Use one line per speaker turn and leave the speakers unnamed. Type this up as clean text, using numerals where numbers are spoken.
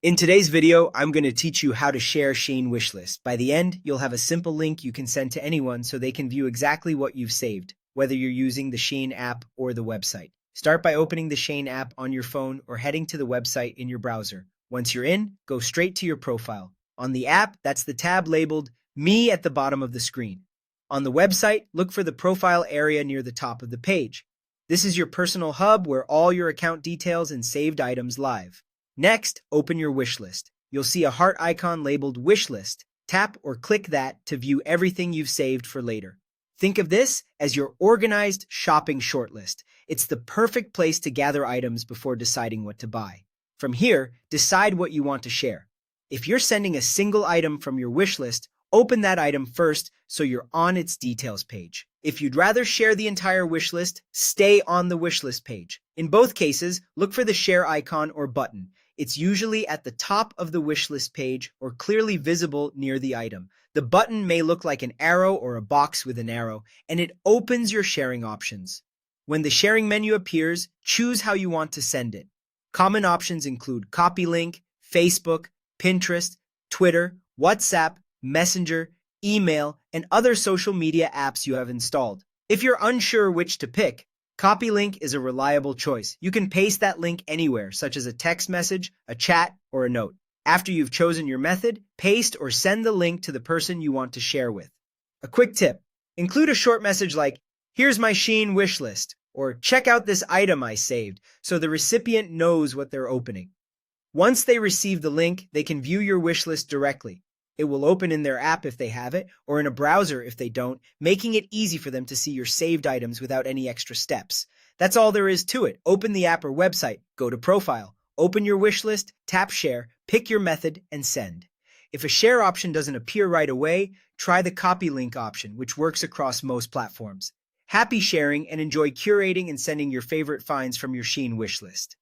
In today's video, I'm going to teach you how to share SHEIN Wishlist. By the end, you'll have a simple link you can send to anyone so they can view exactly what you've saved, whether you're using the SHEIN app or the website. Start by opening the SHEIN app on your phone or heading to the website in your browser. Once you're in, go straight to your profile. On the app, that's the tab labeled Me at the bottom of the screen. On the website, look for the profile area near the top of the page. This is your personal hub where all your account details and saved items live. Next, open your wish list. You'll see a heart icon labeled Wish List. Tap or click that to view everything you've saved for later. Think of this as your organized shopping shortlist. It's the perfect place to gather items before deciding what to buy. From here, decide what you want to share. If you're sending a single item from your wish list, open that item first so you're on its details page. If you'd rather share the entire wish list, stay on the wish list page. In both cases, look for the share icon or button. It's usually at the top of the wish list page or clearly visible near the item. The button may look like an arrow or a box with an arrow, and it opens your sharing options. When the sharing menu appears, choose how you want to send it. Common options include copy link, Facebook, Pinterest, Twitter, WhatsApp, Messenger, email, and other social media apps you have installed. If you're unsure which to pick, copy link is a reliable choice. You can paste that link anywhere, such as a text message, a chat, or a note. After you've chosen your method, paste or send the link to the person you want to share with. A quick tip: include a short message like, "Here's my SHEIN wish list," or "Check out this item I saved," so the recipient knows what they're opening. Once they receive the link, they can view your wish list directly. It will open in their app if they have it, or in a browser if they don't, making it easy for them to see your saved items without any extra steps. That's all there is to it. Open the app or website, go to Profile, open your wish list, tap Share, pick your method, and send. If a share option doesn't appear right away, try the copy link option, which works across most platforms. Happy sharing and enjoy curating and sending your favorite finds from your SHEIN wish list.